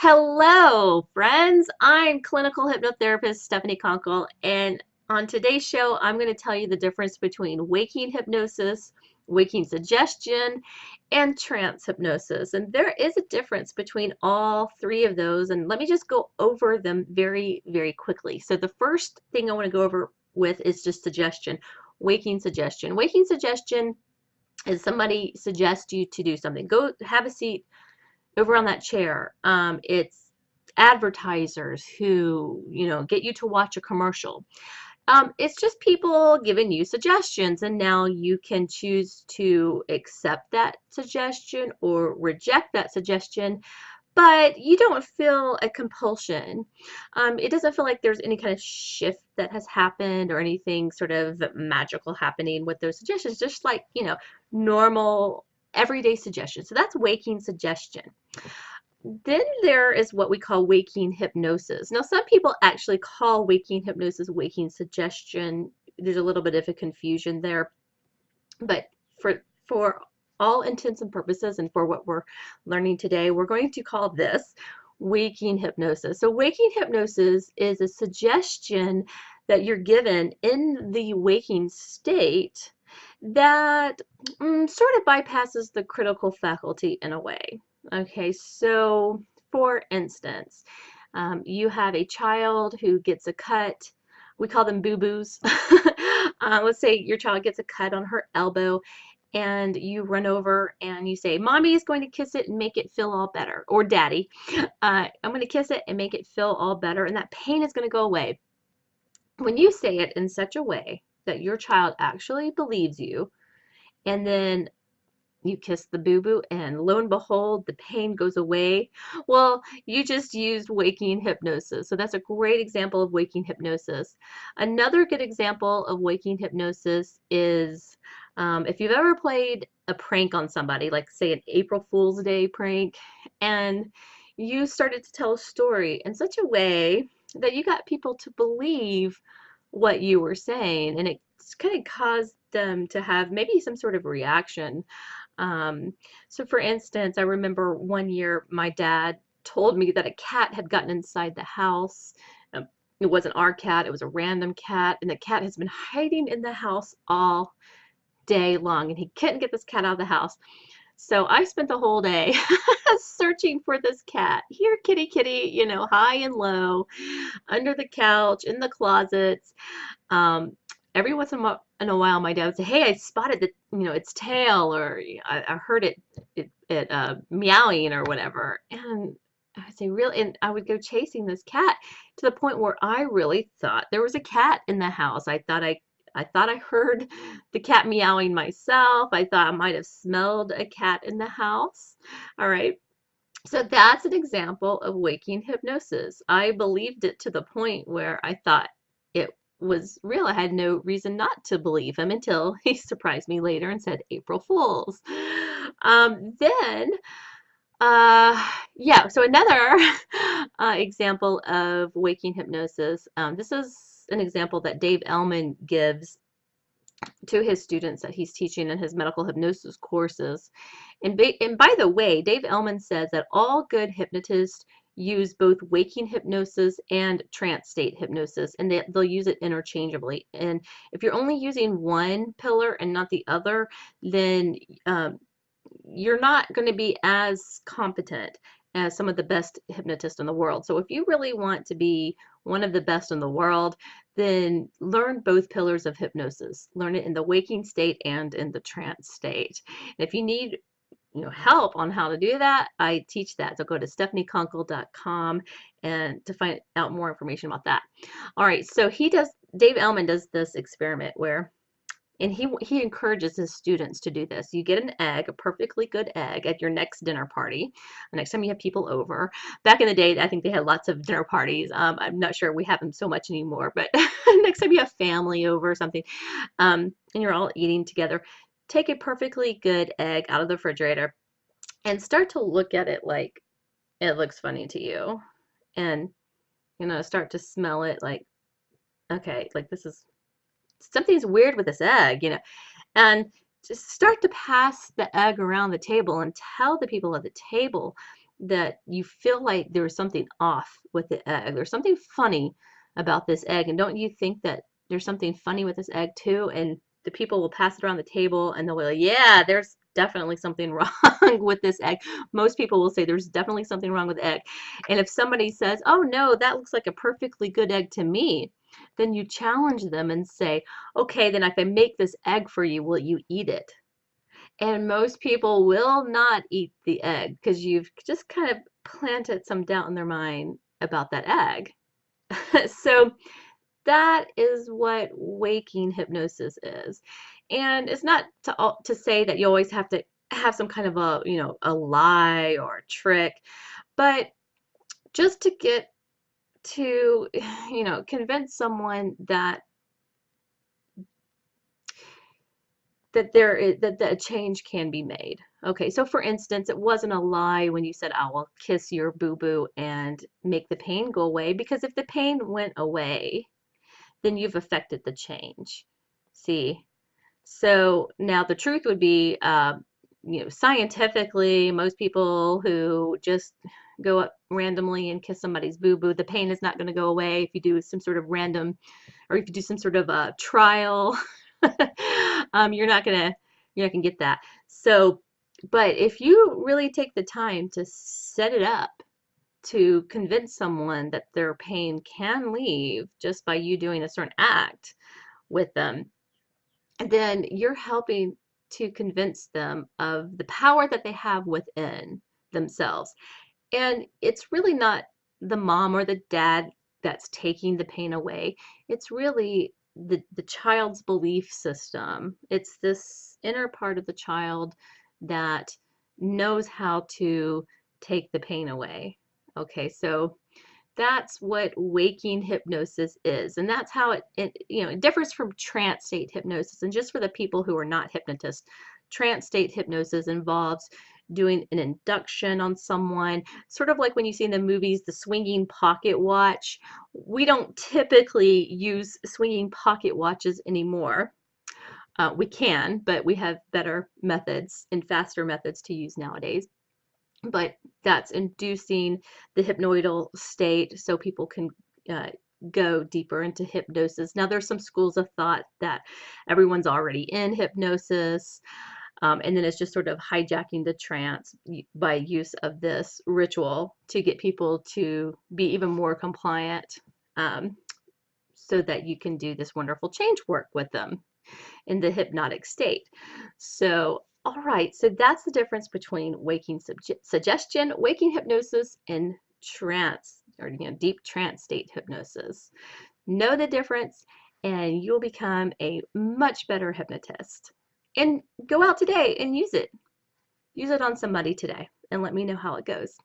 Hello, friends. I'm clinical hypnotherapist Stephanie Conkle, and on today's show, I'm going to tell you the difference between waking hypnosis, waking suggestion, and trance hypnosis. And there is a difference between all three of those, and let me just go over them very, very quickly. So the first thing I want to go over with is just suggestion, waking suggestion. Waking suggestion is somebody suggests you to do something. Go have a seat over on that chair. It's advertisers who, get you to watch a commercial. It's just people giving you suggestions, and now you can choose to accept that suggestion or reject that suggestion, but you don't feel a compulsion. It doesn't feel like there's any kind of shift that has happened or anything sort of magical happening with those suggestions, just like, normal everyday suggestions. So that's waking suggestion. Then there is what we call waking hypnosis. Now, some people actually call waking hypnosis waking suggestion. There's a little bit of a confusion there, but for all intents and purposes and for what we're learning today, we're going to call this waking hypnosis. So waking hypnosis is a suggestion that you're given in the waking state that sort of bypasses the critical faculty in a way. Okay, so for instance, you have a child who gets a cut. We call them boo-boos. Let's say your child gets a cut on her elbow, and you run over and you say, Mommy is going to kiss it and make it feel all better. Or Daddy, I'm going to kiss it and make it feel all better, and that pain is going to go away. When you say it in such a way that your child actually believes you, and then you kiss the boo-boo and lo and behold, the pain goes away. Well, you just used waking hypnosis. So that's a great example of waking hypnosis. Another good example of waking hypnosis is if you've ever played a prank on somebody, like say an April Fool's Day prank, and you started to tell a story in such a way that you got people to believe what you were saying, and it kind of caused them to have maybe some sort of reaction. So for instance, I remember one year my dad told me that a cat had gotten inside the house. It wasn't our cat, it was a random cat, and the cat has been hiding in the house all day long, and he couldn't get this cat out of the house. So I spent the whole day searching for this cat. Here, kitty, kitty, high and low, under the couch, in the closets. Every once in a while, my dad would say, "Hey, I spotted its tail," or I heard it meowing or whatever. And I would say, "Really?" And I would go chasing this cat to the point where I really thought there was a cat in the house. I thought I heard the cat meowing myself. I thought I might have smelled a cat in the house. All right. So that's an example of waking hypnosis. I believed it to the point where I thought it was real. I had no reason not to believe him until he surprised me later and said April Fools. Then, yeah, so another example of waking hypnosis. This is an example that Dave Ellman gives to his students that he's teaching in his medical hypnosis courses. And by the way, Dave Ellman says that all good hypnotists use both waking hypnosis and trance state hypnosis, and they'll use it interchangeably. And if you're only using one pillar and not the other, then you're not going to be as competent as some of the best hypnotists in the world. So if you really want to be one of the best in the world, then learn both pillars of hypnosis. Learn it in the waking state and in the trance state. And if you need help on how to do that, I teach that. So go to stephanieconkle.com and to find out more information about that. All right, so Dave Ellman does this experiment where, and he encourages his students to do this. You get an egg, a perfectly good egg, at your next dinner party. The next time you have people over. Back in the day, I think they had lots of dinner parties. I'm not sure we have them so much anymore, but next time you have family over or something, and you're all eating together, take a perfectly good egg out of the refrigerator and start to look at it like it looks funny to you. And, start to smell it like, okay, like something's weird with this egg, and just start to pass the egg around the table and tell the people at the table that you feel like there's something off with the egg. There's something funny about this egg. And don't you think that there's something funny with this egg too? And the people will pass it around the table and they'll be like, yeah, there's definitely something wrong with this egg. Most people will say there's definitely something wrong with the egg. And if somebody says, oh no, that looks like a perfectly good egg to me, then you challenge them and say, okay, then if I make this egg for you, will you eat it? And most people will not eat the egg because you've just kind of planted some doubt in their mind about that egg. So that is what waking hypnosis is. And it's not to say that you always have to have some kind of a, a lie or a trick, but just to get to, convince someone that that a change can be made. Okay, so for instance, it wasn't a lie when you said, I will kiss your boo-boo and make the pain go away, because if the pain went away, then you've affected the change. See? So now the truth would be, scientifically, most people who just go up randomly and kiss somebody's boo-boo, the pain is not going to go away if you do some sort of random, or if you do some sort of a trial. You're not gonna get that. So, but if you really take the time to set it up to convince someone that their pain can leave just by you doing a certain act with them, then you're helping to convince them of the power that they have within themselves. And it's really not the mom or the dad that's taking the pain away. It's really the child's belief system. It's this inner part of the child that knows how to take the pain away. Okay, so that's what waking hypnosis is, and that's how it differs from trance state hypnosis. And just for the people who are not hypnotists, trance state hypnosis involves doing an induction on someone, sort of like when you see in the movies the swinging pocket watch. We don't typically use swinging pocket watches anymore. We can, but we have better methods and faster methods to use nowadays. But that's inducing the hypnoidal state so people can go deeper into hypnosis. Now, there's some schools of thought that everyone's already in hypnosis, and then it's just sort of hijacking the trance by use of this ritual to get people to be even more compliant, so that you can do this wonderful change work with them in the hypnotic state. So, all right, so that's the difference between waking suggestion, waking hypnosis, and trance, or deep trance state hypnosis. Know the difference, and you'll become a much better hypnotist. And go out today and use it. Use it on somebody today, and let me know how it goes.